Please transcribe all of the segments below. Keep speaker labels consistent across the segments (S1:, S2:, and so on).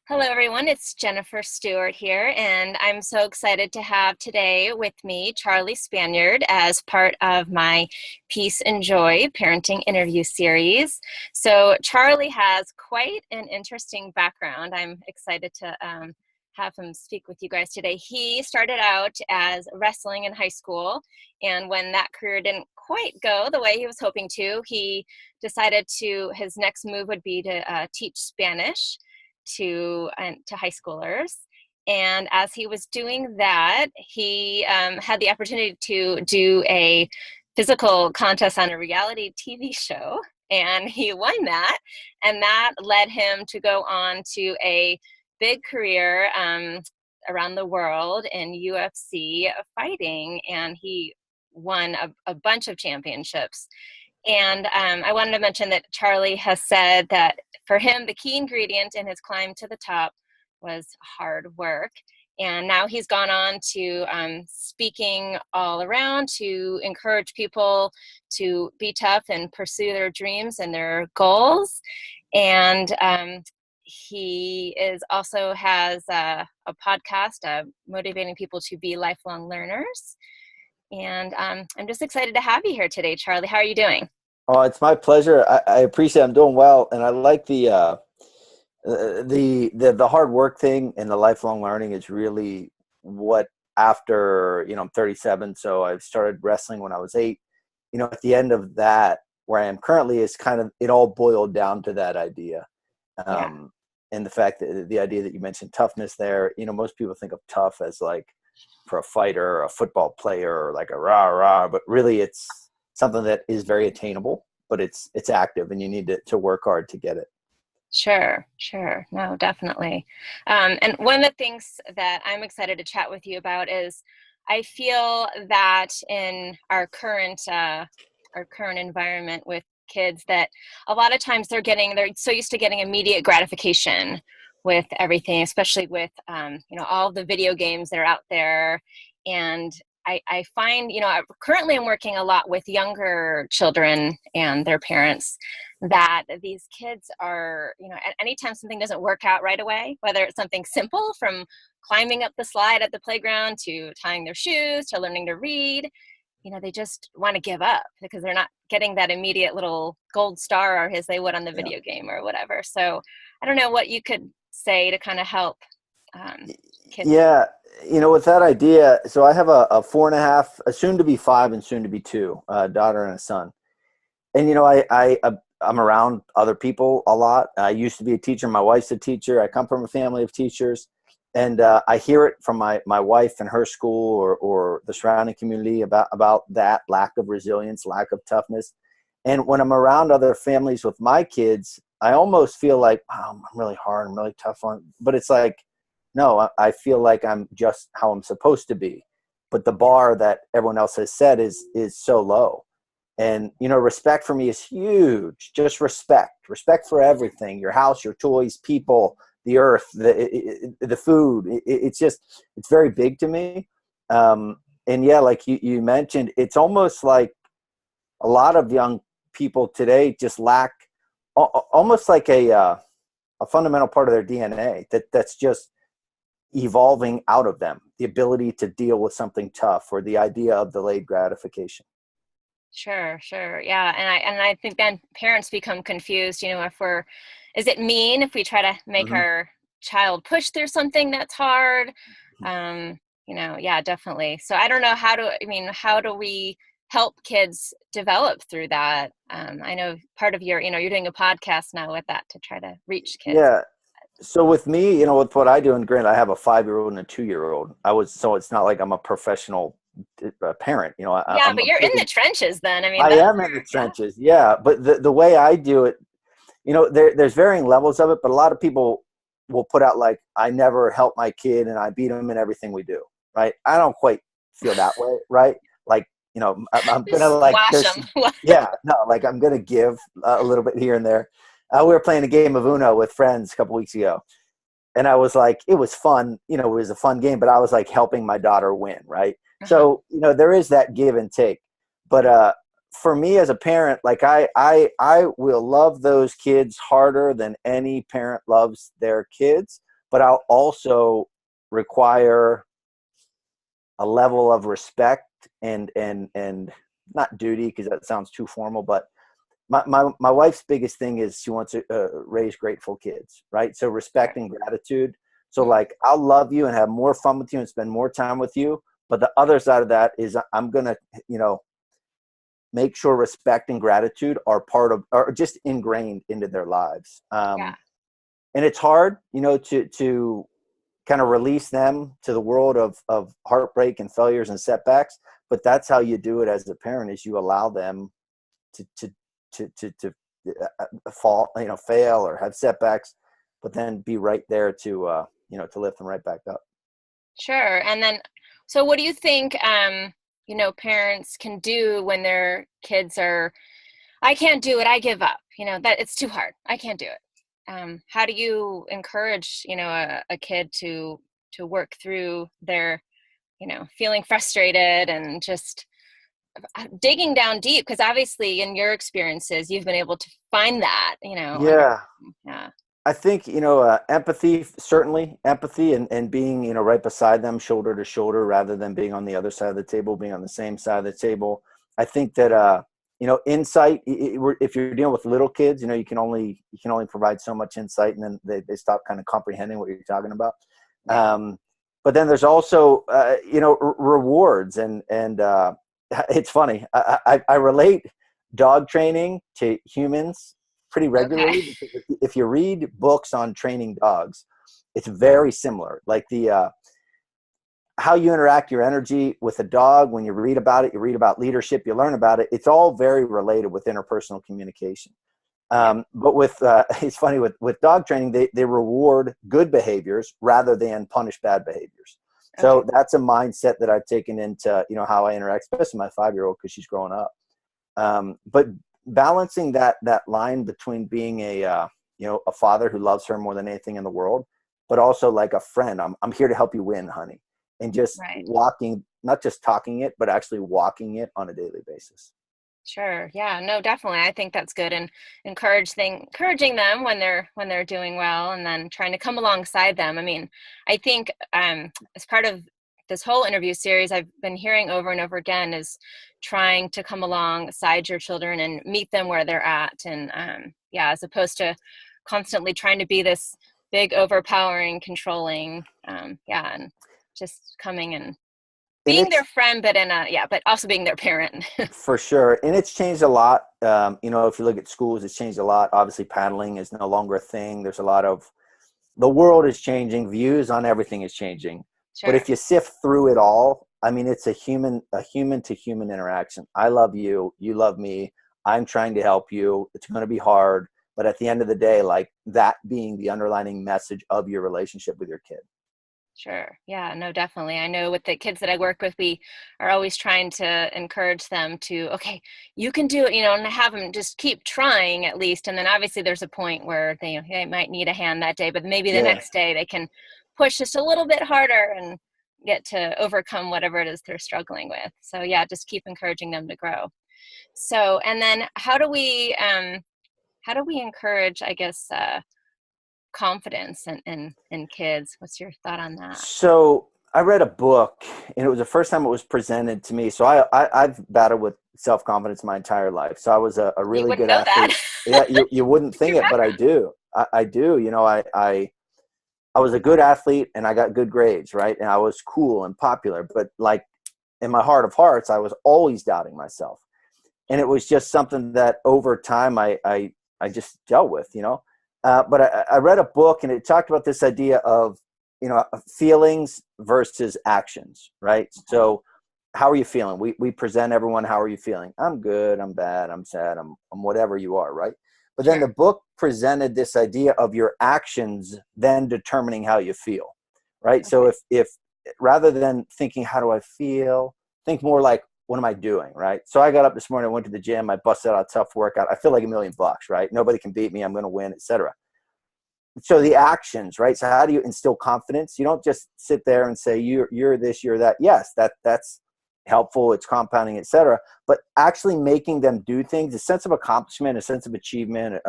S1: Hello, everyone. It's Jennifer Stuart here, and I'm so excited to have today with me Charlie Spaniard as part of my Peace and Joy parenting interview series. So, Charlie has quite an interesting background. I'm excited to have him speak with you guys today. He started out as wrestling in high school, and when that career didn't quite go the way he was hoping to, he decided his next move would be to teach Spanish to high schoolers. And as he was doing that, he had the opportunity to do a physical contest on a reality TV show, and he won that. And that led him to go on to a big career around the world in UFC fighting, and he won a bunch of championships. And I wanted to mention that Charlie has said that for him, the key ingredient in his climb to the top was hard work. And now he's gone on to speaking all around to encourage people to be tough and pursue their dreams and their goals. And he also has a podcast motivating people to be lifelong learners. And I'm just excited to have you here today, Charlie. How are you doing?
S2: Oh, it's my pleasure. I appreciate it. I'm doing well, and I like the hard work thing and the lifelong learning is really what after, I'm 37, so I started wrestling when I was 8. At the end of that, where I am currently is kind of, it all boiled down to that idea.
S1: Yeah.
S2: And the fact that the idea that you mentioned toughness there, most people think of tough as like for a fighter or a football player or like a rah, but really it's something that is very attainable, but it's active and you need to work hard to get it.
S1: Sure. No, definitely. And one of the things that I'm excited to chat with you about is I feel that in our current environment with kids that a lot of times they're so used to getting immediate gratification with everything, especially with all the video games that are out there. And I find, currently I'm working a lot with younger children and their parents, that these kids are, at any time something doesn't work out right away, whether it's something simple from climbing up the slide at the playground to tying their shoes to learning to read, they just want to give up because they're not getting that immediate little gold star as they would on the
S2: Yeah.
S1: video game or whatever. So I don't know what you could say to kind of help kids.
S2: Yeah. With that idea, so I have a 4.5, a soon to be 5 and soon to be 2, a daughter and a son. And, I'm around other people a lot. I used to be a teacher. My wife's a teacher. I come from a family of teachers. And I hear it from my wife and her school or the surrounding community about that lack of resilience, lack of toughness. And when I'm around other families with my kids, I almost feel like, oh, I'm really hard, I'm really tough on. But it's like, no, I feel like I'm just how I'm supposed to be. But the bar that everyone else has set is so low. And, respect for me is huge. Just respect for everything, your house, your toys, people, the earth, the food. It's very big to me. And yeah, like you mentioned, it's almost like a lot of young people today just lack almost like a fundamental part of their DNA that's just evolving out of them, the ability to deal with something tough or the idea of delayed gratification.
S1: Sure. Yeah. And I think then parents become confused, is it mean if we try to make
S2: Mm-hmm.
S1: our child push through something that's hard? Yeah, definitely. So I don't know how do we help kids develop through that? I know part of you're doing a podcast now with that to try to reach kids.
S2: Yeah. So with me, with what I do, and granted, I have a 5-year-old and a 2-year-old. So it's not like I'm a professional parent.
S1: Yeah,
S2: I'm
S1: but
S2: a
S1: you're in the
S2: pretty,
S1: trenches then. I mean,
S2: I am in the
S1: yeah.
S2: trenches. Yeah. But the way I do it, there's varying levels of it, but a lot of people will put out like, I never help my kid and I beat him in everything we do. Right. I don't quite feel that way. Right. Like, I'm going to
S1: Just
S2: like,
S1: squash
S2: there's,
S1: them.
S2: yeah, no, like I'm going to give a little bit here and there. We were playing a game of Uno with friends a couple weeks ago. And I was like, it was fun. It was a fun game, but I was like helping my daughter win. Right.
S1: Uh-huh.
S2: So, there is that give and take. But for me as a parent, like I will love those kids harder than any parent loves their kids. but I'll also require a level of respect and not duty, because that sounds too formal, but my wife's biggest thing is she wants to raise grateful kids, right? So respect and gratitude. So like, I'll love you and have more fun with you and spend more time with you. But the other side of that is I'm going to, make sure respect and gratitude are part of, or just ingrained into their lives.
S1: Yeah.
S2: And it's hard, to kind of release them to the world of heartbreak and failures and setbacks. But that's how you do it as a parent, is you allow them to fall, fail or have setbacks, but then be right there to lift them right back up.
S1: Sure. And then, so what do you think, parents can do when their kids are, I can't do it, I give up, that it's too hard, I can't do it. How do you encourage, a kid to work through their, feeling frustrated and just digging down deep? Because obviously in your experiences, you've been able to find that,
S2: Yeah.
S1: yeah.
S2: I think, empathy, certainly empathy, and being, right beside them, shoulder to shoulder, rather than being on the other side of the table, being on the same side of the table. I think that, insight, if you're dealing with little kids, you can only provide so much insight, and then they stop kind of comprehending what you're talking about.
S1: Yeah.
S2: But then there's also, rewards, and it's funny. I relate dog training to humans pretty
S1: Okay.
S2: regularly, because if you read books on training dogs, it's very similar. Like the how you interact your energy with a dog, when you read about it, you read about leadership, you learn about it. It's all very related with interpersonal communication.
S1: Yeah.
S2: But with it's funny, with dog training, they reward good behaviors rather than punish bad behaviors.
S1: Okay.
S2: So that's a mindset that I've taken into how I interact, especially my 5-year-old, because she's growing up. But balancing that line between being a father who loves her more than anything in the world, but also like a friend. I'm here to help you win, honey, and just
S1: Right.
S2: walking, not just talking it, but actually walking it on a daily basis.
S1: Sure. Yeah. No, definitely. I think that's good. And encouraging them when they're doing well, and then trying to come alongside them. I mean, I think as part of this whole interview series, I've been hearing over and over again is trying to come alongside your children and meet them where they're at. And yeah, as opposed to constantly trying to be this big, overpowering, controlling, yeah, and just coming and
S2: And
S1: being
S2: it's
S1: their friend, but but also being their parent.
S2: for sure. And it's changed a lot. If you look at schools, it's changed a lot. Obviously, paddling is no longer a thing. There's a lot of, the world is changing. Views on everything is changing. But
S1: Sure.
S2: if you sift through it all, I mean, it's a human to human interaction. I love you. You love me. I'm trying to help you. It's going to be hard. But at the end of the day, like, that being the underlining message of your relationship with your kid.
S1: Sure. Yeah, no, definitely. I know with the kids that I work with, we are always trying to encourage them to, okay, you can do it, and have them just keep trying at least. And then obviously there's a point where they might need a hand that day, but maybe the
S2: Yeah.
S1: next day they can push just a little bit harder and get to overcome whatever it is they're struggling with. So yeah, just keep encouraging them to grow. So, and then how do we encourage, I guess, confidence in kids? What's your thought on that?
S2: So I read a book, and it was the first time it was presented to me. So I've battled with self-confidence my entire life. So I was a
S1: You
S2: really
S1: wouldn't
S2: good
S1: know that.
S2: athlete. Yeah, you wouldn't think
S1: You're
S2: it, but I do. I do. I was a good athlete, and I got good grades, right? And I was cool and popular. But like, in my heart of hearts, I was always doubting myself. And it
S1: sure.
S2: was just something that over time I just dealt with. But I read a book, and it talked about this idea of, feelings versus actions, right?
S1: Okay.
S2: So how are you feeling? We present everyone, how are you feeling? I'm good, I'm bad, I'm sad, I'm whatever you are, right? But then the
S1: Sure.
S2: book presented this idea of your actions then determining how you feel, right? So
S1: Okay.
S2: if rather than thinking, how do I feel? Think more like, what am I doing, right? So I got up this morning, I went to the gym, I busted out a tough workout. I feel like $1,000,000, right? Nobody can beat me. I'm going to win, etc. So the actions, right? So how do you instill confidence? You don't just sit there and say you're this, you're that. Yes, that's helpful. It's compounding, etc. But actually making them do things, a sense of accomplishment, a sense of achievement,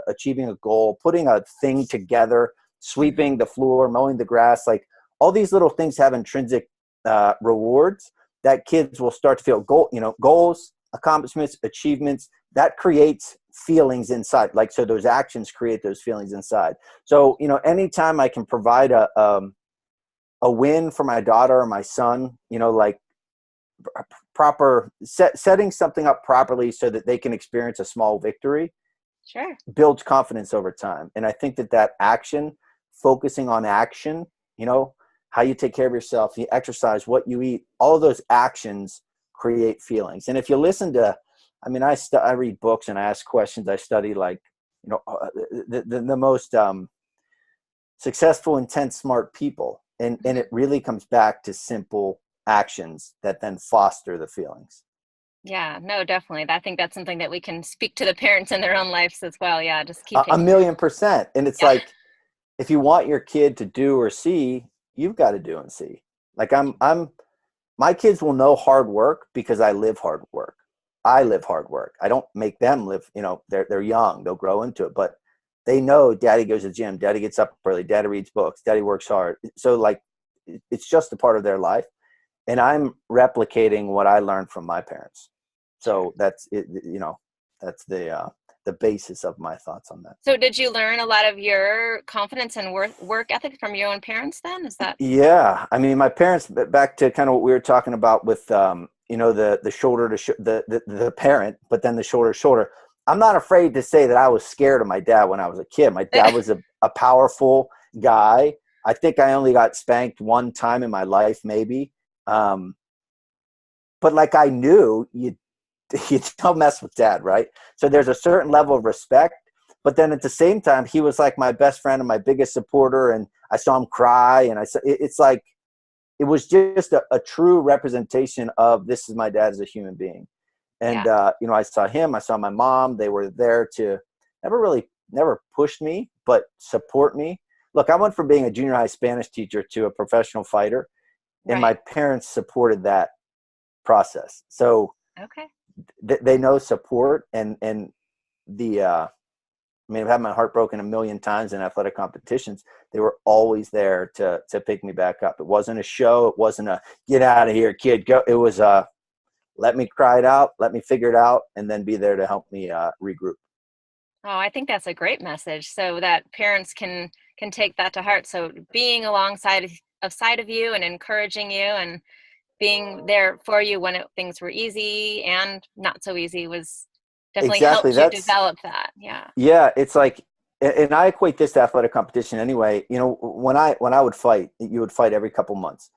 S2: achieving a goal, putting a thing together sweeping the floor, mowing the grass, like all these little things have intrinsic rewards that kids will start to feel goals, accomplishments, achievements. That creates feelings inside. Like, so those actions create those feelings inside. So, anytime I can provide a win for my daughter or my son, like setting something up properly so that they can experience a small victory,
S1: Sure.
S2: builds confidence over time. And I think that action, focusing on action, how you take care of yourself, you exercise, what you eat, all of those actions create feelings. And if you listen to, I read books and I ask questions. I study the most successful, intense, smart people. And it really comes back to simple actions that then foster the feelings.
S1: Yeah, no, definitely. I think that's something that we can speak to the parents in their own lives as well. Yeah, just
S2: A
S1: keeping.
S2: 1,000,000%. And it's
S1: Yeah.
S2: like, if you want your kid to do or see, you've got to do and see. Like my kids will know hard work because I live hard work. I live hard work. I don't make them live, they're young, they'll grow into it, but they know daddy goes to the gym, daddy gets up early, daddy reads books, daddy works hard. So like, it's just a part of their life. And I'm replicating what I learned from my parents.
S1: Sure.
S2: So that's it, that's the basis of my thoughts on that.
S1: So did you learn a lot of your confidence and work ethic from your own parents then? Is that?
S2: Yeah, my parents, back to kind of what we were talking about with the shoulder to the parent, but then the shoulder to shoulder. I'm not afraid to say that I was scared of my dad when I was a kid. My dad was a powerful guy. I think I only got spanked one time in my life, maybe. But like, I knew you don't mess with dad, right? So there's a certain level of respect. But then at the same time, he was like my best friend and my biggest supporter. And I saw him cry. And it's like, it was just a true representation of, this is my dad as a human being. And,
S1: Yeah.
S2: I saw him, I saw my mom. They were there to never push me, but support me. Look, I went from being a junior high Spanish teacher to a professional fighter, and my
S1: Right.
S2: parents supported that process. So
S1: Okay.
S2: they know support, and I've had my heart broken 1,000,000 times in athletic competitions. They were always there to pick me back up. It wasn't a show. It wasn't a get out of here, kid, go. It was let me cry it out, let me figure it out, and then be there to help me regroup.
S1: Oh, I think that's a great message so that parents can take that to heart. So being alongside of side of you and encouraging you and being there for you when things were easy and not so easy was definitely
S2: Exactly.
S1: helped you
S2: That's
S1: develop that. Yeah.
S2: Yeah. It's like, and I equate this to athletic competition anyway. When I would fight, you would fight every couple months.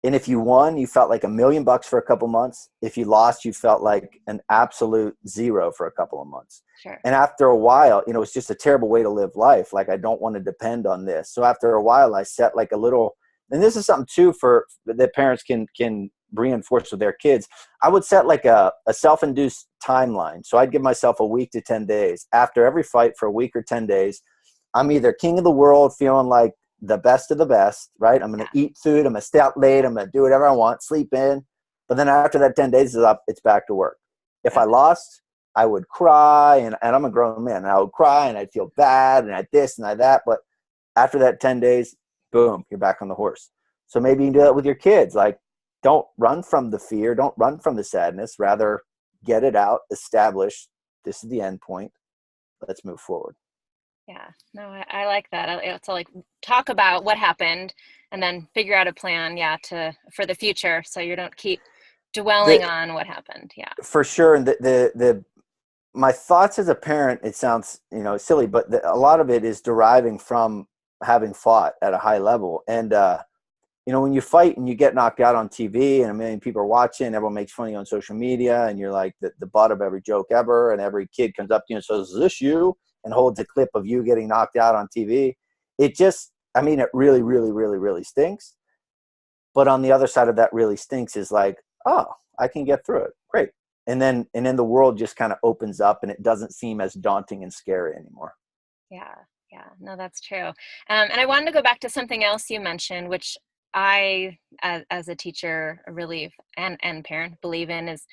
S2: And if you won, you felt like $1,000,000 for a couple months. If you lost, you felt like an absolute zero for a couple of months.
S1: Sure.
S2: And after a while, it's just a terrible way to live life. Like, I don't want to depend on this. So after a while, I set like a little, and this is something too for that parents can reinforce with their kids. I would set like a self-induced timeline. So I'd give myself a week to 10 days. After every fight for a week or 10 days, I'm either king of the world, feeling like the best of the best, right? I'm going
S1: Yeah.
S2: to eat food. I'm going to stay out late. I'm going to do whatever I want, sleep in. But then after that 10 days is up, it's back to work. If I
S1: Okay.
S2: lost, I would cry, and I'm a grown man, and I would cry, and I'd feel bad, and I'd this and I'd that. But after that 10 days, boom, you're back on the horse. So maybe you can do that with your kids. Like, don't run from the fear. Don't run from the sadness. Rather, get it out, establish this is the end point. Let's move forward.
S1: Yeah. No, I like that. To like talk about what happened and then figure out a plan, yeah, for the future so you don't keep dwelling
S2: The,
S1: on what happened. Yeah.
S2: for sure. And the my thoughts as a parent, it sounds silly, but a lot of it is deriving from having fought at a high level. And when you fight and you get knocked out on TV and 1,000,000 people are watching, everyone makes fun of you on social media, and you're like the butt of every joke ever, and every kid comes up to you and says, "Is this you?" and holds a clip of you getting knocked out on TV. It just, it really, really, really, really stinks. But on the other side of that really stinks is like, oh, I can get through it. Great. And then the world just kind of opens up, and it doesn't seem as daunting and scary anymore.
S1: Yeah. Yeah. No, that's true. And I wanted to go back to something else you mentioned, which I, as a teacher, really and parent believe in is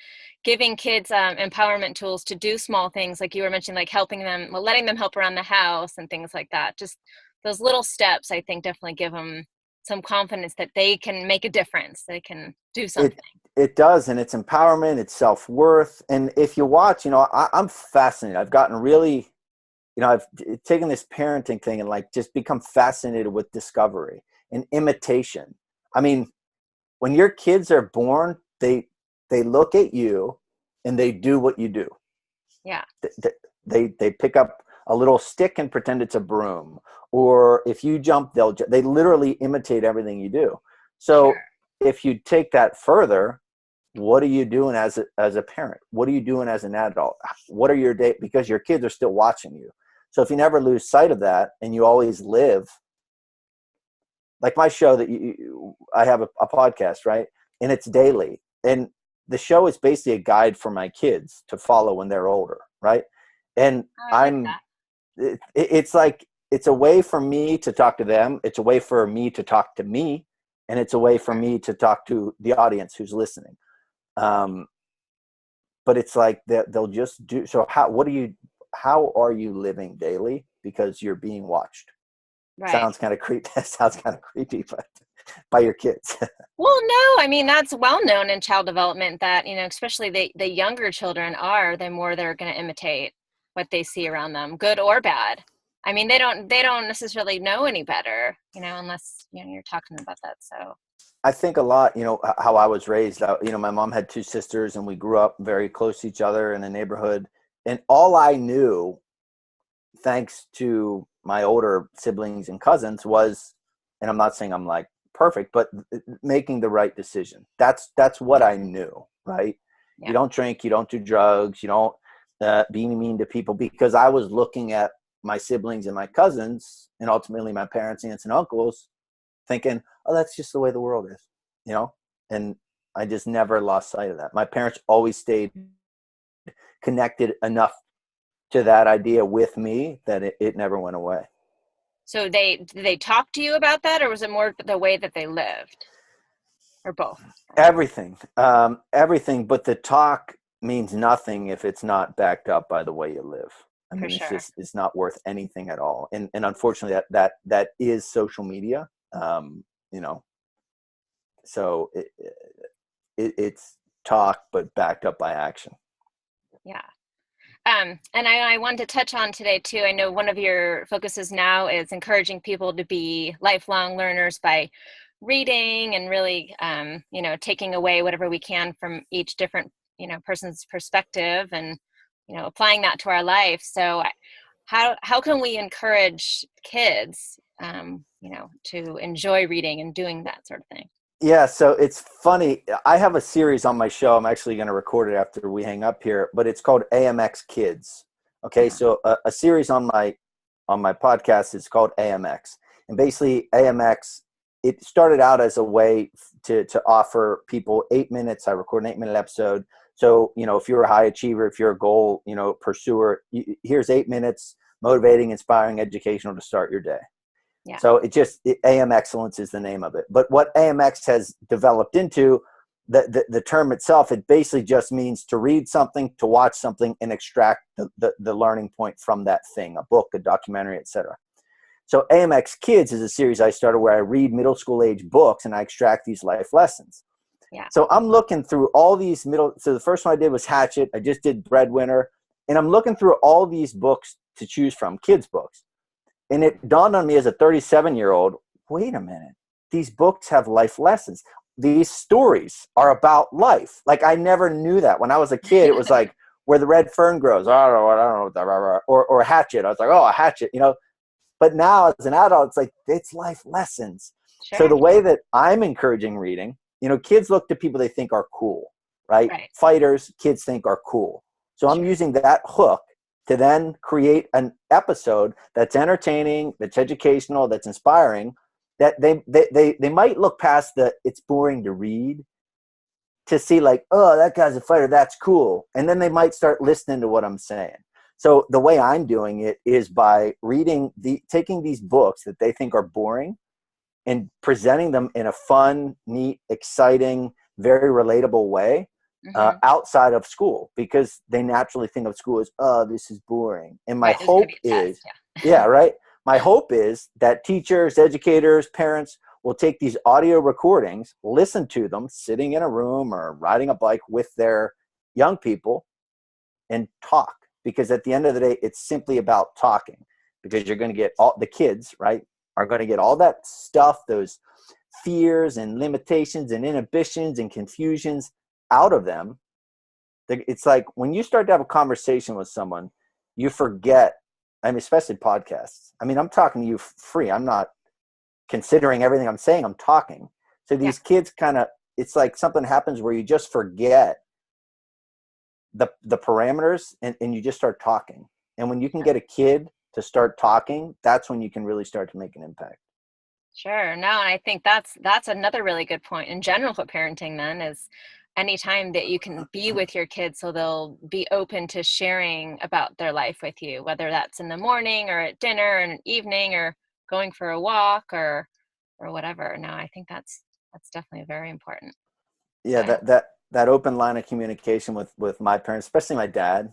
S1: giving kids empowerment tools to do small things, like you were mentioning, like helping them, letting them help around the house and things like that. Just those little steps, I think, definitely give them some confidence that they can make a difference. They can do something.
S2: It does, and it's empowerment, it's self-worth. And if you watch, I'm fascinated. I've gotten really, I've taken this parenting thing and like just become fascinated with discovery and imitation. I mean, when your kids are born, they look at you and they do what you do.
S1: Yeah.
S2: They pick up a little stick and pretend it's a broom, or if you jump, they literally imitate everything you do. So
S1: Sure.
S2: if you take that further, what are you doing as a parent? What are you doing as an adult? What are your day? Because your kids are still watching you. So if you never lose sight of that and you always live, like my show that I have a podcast, right? And it's daily. And the show is basically a guide for my kids to follow when they're older, right? And
S1: Oh, I like that.
S2: it's like, it's a way for me to talk to them. It's a way for me to talk to me. And it's a way for me to talk to the audience who's listening. But it's like they'll just do. So how are you living daily? Because you're being watched.
S1: Right.
S2: Sounds kind of creepy. That sounds kind of creepy, but by your kids.
S1: Well, no, I mean, that's well known in child development that, especially the younger children the more they're going to imitate what they see around them, good or bad. I mean, they don't necessarily know any better, unless, you're talking about that. So
S2: I think a lot, how I was raised, my mom had two sisters and we grew up very close to each other in a neighborhood. And all I knew, thanks to my older siblings and cousins, was, and I'm not saying I'm like perfect, but making the right decision. That's what I knew, right?
S1: Yeah.
S2: You don't drink, you don't do drugs, you don't be mean to people, because I was looking at my siblings and my cousins and ultimately my parents, aunts and uncles, thinking, oh, that's just the way the world is, and I just never lost sight of that. My parents always stayed connected enough to that idea with me that it never went away.
S1: So did they talk to you about that, or was it more the way that they lived, or both?
S2: Everything, everything, but the talk means nothing if it's not backed up by the way you live. I
S1: For
S2: mean,
S1: sure.
S2: it's not worth anything at all. And unfortunately that is social media. So it's talk, but backed up by action.
S1: Yeah. And I wanted to touch on today too. I know one of your focuses now is encouraging people to be lifelong learners by reading and really, taking away whatever we can from each different, person's perspective and, applying that to our life. So how can we encourage kids, to enjoy reading and doing that sort of thing?
S2: Yeah, so it's funny. I have a series on my show. I'm actually going to record it after we hang up here, but it's called AMX Kids. Okay, so a series on my podcast is called AMX, and basically AMX. It started out as a way to offer people 8 minutes. I record an 8-minute episode. So if you're a high achiever, if you're a goal pursuer, here's 8 minutes, motivating, inspiring, educational to start your day.
S1: Yeah.
S2: So AM Excellence is the name of it. But what AMX has developed into, the term itself, it basically just means to read something, to watch something, and extract the learning point from that thing, a book, a documentary, etc. So AMX Kids is a series I started where I read middle school age books and I extract these life lessons.
S1: Yeah.
S2: So I'm looking through all these so the first one I did was Hatchet. I just did Breadwinner. And I'm looking through all these books to choose from, kids' books. And it dawned on me as a 37-year-old, wait a minute, these books have life lessons. These stories are about life. Like, I never knew that. When I was a kid, it was like, where the red fern grows, I don't know, or Hatchet. I was like, oh, a hatchet, But now as an adult, it's like, it's life lessons.
S1: Sure.
S2: So the way that I'm encouraging reading, kids look to people they think are cool, right? Fighters, kids think are cool. So I'm using that hook to then create an episode that's entertaining, that's educational, that's inspiring, that they might look past it's boring to read to see like, oh, that guy's a fighter, that's cool. And then they might start listening to what I'm saying. So the way I'm doing it is by taking these books that they think are boring and presenting them in a fun, neat, exciting, very relatable way. Outside of school, because they naturally think of school as, oh, this is boring. And my hope is, right. my hope is that teachers, educators, parents will take these audio recordings, listen to them sitting in a room or riding a bike with their young people and talk. Because at the end of the day, it's simply about talking, because you're going to get all the kids, right, are going to get all that stuff, those fears and limitations and inhibitions and confusions out of them. It's like when you start to have a conversation with someone, you forget, I mean, especially podcasts. I mean, I'm talking to you free. I'm not considering everything I'm saying. I'm talking. So these kids kind of, it's like something happens where you just forget the parameters and you just start talking. And when you can get a kid to start talking, that's when you can really start to make an impact.
S1: Sure. No, and I think that's another really good point in general for parenting then is anytime that you can be with your kids so they'll be open to sharing about their life with you, whether that's in the morning or at dinner and evening or going for a walk or whatever. No, I think that's definitely very important.
S2: Yeah, that open line of communication with my parents, especially my dad,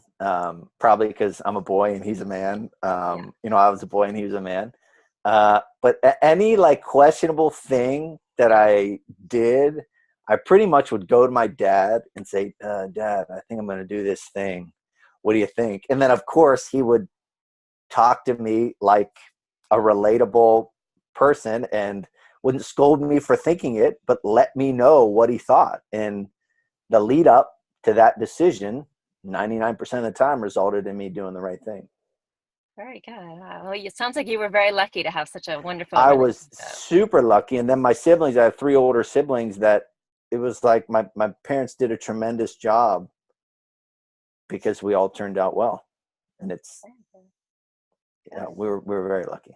S2: probably because I'm a boy and he's a man. You know, I was a boy and he was a man. But any like questionable thing that I did, I pretty much would go to my dad and say, Dad, I think I'm going to do this thing. What do you think? And then of course he would talk to me like a relatable person and wouldn't scold me for thinking it, but let me know what he thought. And the lead up to that decision, 99% of the time resulted in me doing the right thing.
S1: Very good. Wow. Well, it sounds like you were very lucky to have such a wonderful
S2: I was
S1: relationship.
S2: super lucky. And then my siblings, I have 3 older siblings that it was like my parents did a tremendous job because we all turned out well. And it's, you know, we were very lucky.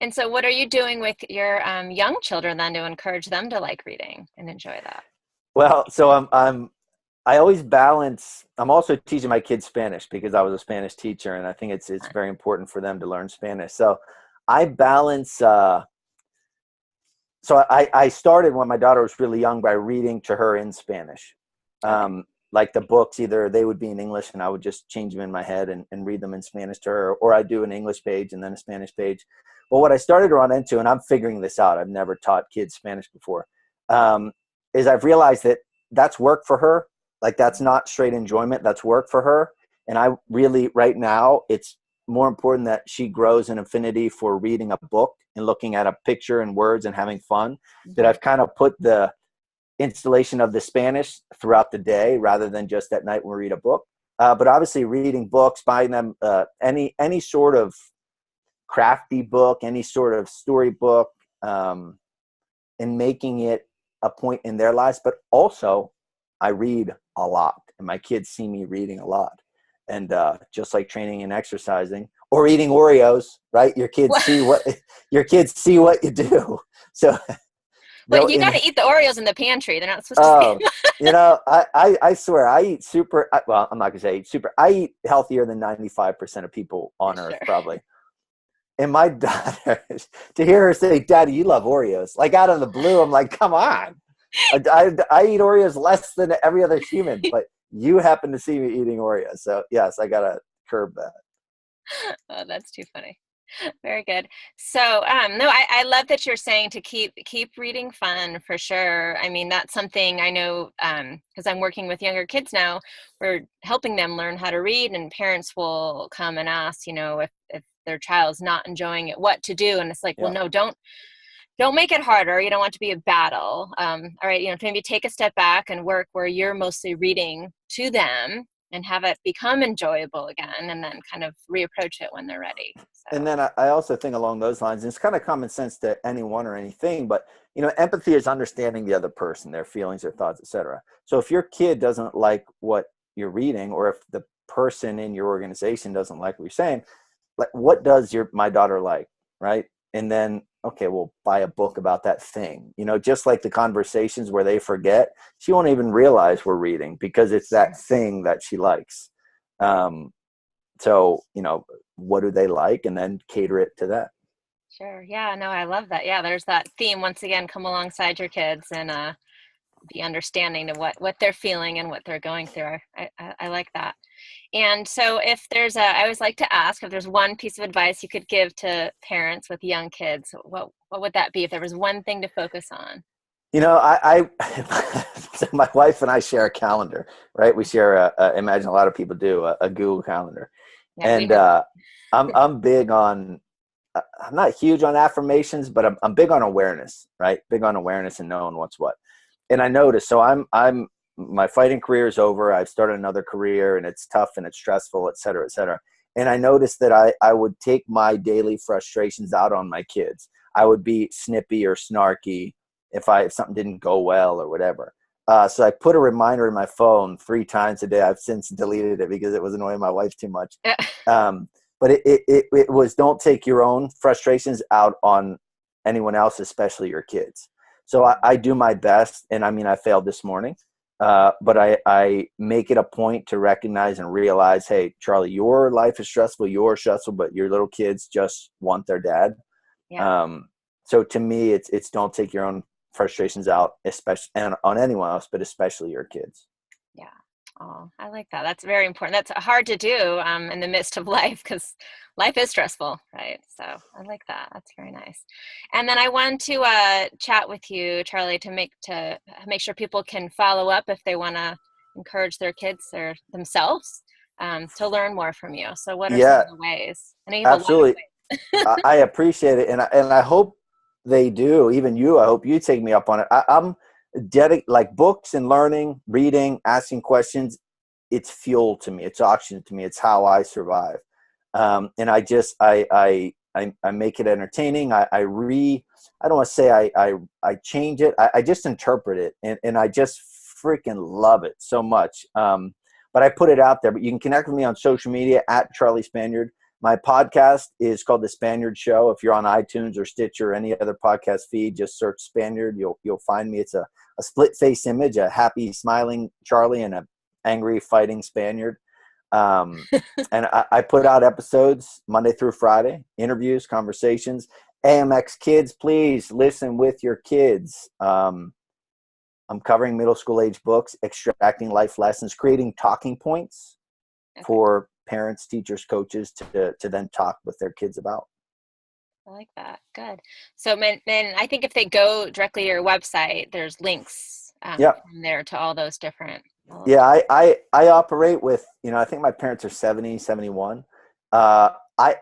S1: And so what are you doing with your young children then to encourage them to like reading and enjoy that?
S2: Well, so I always balance. I'm also teaching my kids Spanish because I was a Spanish teacher, and I think it's very important for them to learn Spanish. So I balance. So I started when my daughter was really young by reading to her in Spanish. Like the books, either they would be in English and I would just change them in my head and read them in Spanish to her, or I'd do an English page and then a Spanish page. Well, what I started to run into, and I'm figuring this out, I've never taught kids Spanish before, is I've realized that that's work for her. Like that's not straight enjoyment, that's work for her. And I really, right now, it's more important that she grows an affinity for reading a book and looking at a picture and words and having fun, that I've kind of put the installation of the Spanish throughout the day rather than just at night when we read a book. But obviously reading books, buying them any sort of crafty book, any sort of story book, and making it a point in their lives. But also I read a lot and my kids see me reading a lot. And just like training and exercising or eating Oreos, right? Your kids see what you do. So
S1: Well, you got to eat the Oreos in the pantry. They're not supposed to see.
S2: You know, I swear I eat super. Well, I'm not gonna say I eat super. I eat healthier than 95% of people on Earth, probably. And my daughter, to hear her say, "Daddy, you love Oreos," like out of the blue, I'm like, "Come on!" I eat Oreos less than every other human, but you happen to see me eating Oreos, so yes, I gotta curb that.
S1: Oh, that's too funny. Very good. So, no, I love that you're saying to keep reading fun for sure. I mean, that's something I know because I'm working with younger kids now. We're helping them learn how to read, and parents will come and ask, you know, if their child's not enjoying it, what to do. And it's like, well, no, don't make it harder. You don't want it to be a battle. All right, you know, maybe take a step back and work where you're mostly reading to them and have it become enjoyable again, and then kind of reapproach it when they're ready. So.
S2: And then I also think along those lines, and it's kind of common sense to anyone or anything, but you know, empathy is understanding the other person, their feelings, their thoughts, etc. So if your kid doesn't like what you're reading, or if the person in your organization doesn't like what you're saying, like what does my daughter like, right? And then okay, we'll buy a book about that thing. You know, just like the conversations where they forget, she won't even realize we're reading because it's that thing that she likes. So, you know, what do they like? And then cater it to that.
S1: Sure. Yeah, no, I love that. Yeah, there's that theme once again, come alongside your kids and be understanding of what they're feeling and what they're going through. I like that. And so if there's I always like to ask if there's one piece of advice you could give to parents with young kids, what would that be if there was one thing to focus on?
S2: You know, so my wife and I share a calendar, right? We share imagine a lot of people do a Google calendar.
S1: Yeah, we
S2: And
S1: know.
S2: I'm big on, I'm not huge on affirmations, but I'm big on awareness, right? Big on awareness and knowing what's what. And I noticed, so my fighting career is over. I've started another career and it's tough and it's stressful, et cetera, et cetera. And I noticed that I would take my daily frustrations out on my kids. I would be snippy or snarky if something didn't go well or whatever. So I put a reminder in my phone 3 times a day. I've since deleted it because it was annoying my wife too much. Um, but it was, don't take your own frustrations out on anyone else, especially your kids. So I do my best, and I mean, I failed this morning, but I make it a point to recognize and realize, hey, Charlie, your life is stressful, you're stressful, but your little kids just want their dad.
S1: Yeah.
S2: So to me, it's don't take your own frustrations out, especially and on anyone else, but especially your kids.
S1: Yeah. Oh, I like that. That's very important. That's hard to do in the midst of life because life is stressful, right? So I like that. That's very nice. And then I want to chat with you, Charlie, to make sure people can follow up if they want to encourage their kids or themselves to learn more from you. So what are some
S2: Yeah,
S1: of the ways? I know you have a lot of
S2: absolutely.
S1: ways.
S2: I appreciate it, and I hope they do. Even you, I hope you take me up on it. I'm dedicated, like books and learning, reading, asking questions. It's fuel to me. It's oxygen to me. It's how I survive. And I just I make it entertaining. I don't want to say I change it. I just interpret it, and I just freaking love it so much. But I put it out there. But you can connect with me on social media at Charlie Spaniard. My podcast is called The Spaniard Show. If you're on iTunes or Stitcher or any other podcast feed, just search Spaniard. You'll find me. It's a split face image, a happy, smiling Charlie and a angry, fighting Spaniard. And I put out episodes Monday through Friday, interviews, conversations. AMX kids, please listen with your kids. I'm covering middle school age books, extracting life lessons, creating talking points
S1: Okay.
S2: for parents, teachers, coaches to then talk with their kids about.
S1: I like that. Good. So, then I think if they go directly to your website, there's links
S2: Yeah.
S1: from there to all those
S2: Yeah.
S1: different.
S2: I operate with, I think my parents are 70, 71. Uh, I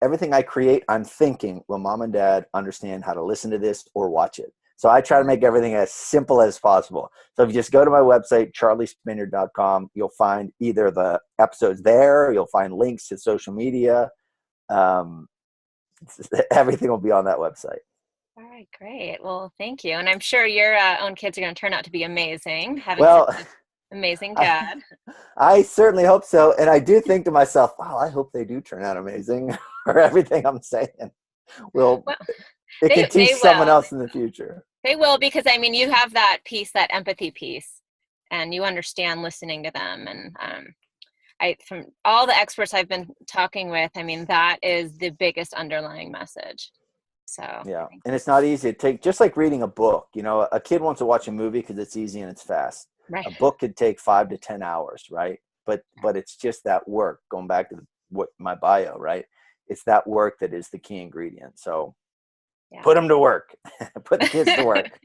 S2: everything I create, I'm thinking, will mom and dad understand how to listen to this or watch it? So I try to make everything as simple as possible. So if you just go to my website, charliespaniard.com, you'll find either the episodes there, you'll find links to social media. Um, everything will be on that website.
S1: All right, great. Well, thank you. And I'm sure your own kids are going to turn out to be amazing, having such
S2: Well,
S1: an amazing
S2: I,
S1: dad.
S2: I certainly hope so. And I do think to myself, wow, I hope they do turn out amazing or everything I'm saying. Will
S1: Well,
S2: it can teach
S1: they
S2: someone
S1: will.
S2: else in the future.
S1: They will because I mean you have that piece, that empathy piece, and you understand listening to them. And I from all the experts I've been talking with, I mean that is the biggest underlying message. So I
S2: Yeah.
S1: think
S2: And it's
S1: that's
S2: not easy to take, just like reading a book. A kid wants to watch a movie because it's easy and it's fast.
S1: right.
S2: A book could take 5 to 10 hours, right? But it's just that work, going back to what my bio, right? It's that work that is the key ingredient. So
S1: Yeah.
S2: put them to work. Put the kids to
S1: I
S2: work.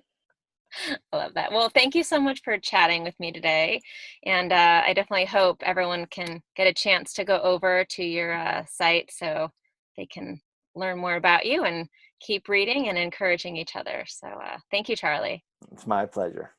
S1: love that. Well, thank you so much for chatting with me today. And I definitely hope everyone can get a chance to go over to your site so they can learn more about you and keep reading and encouraging each other. So thank you, Charlie.
S2: It's my pleasure.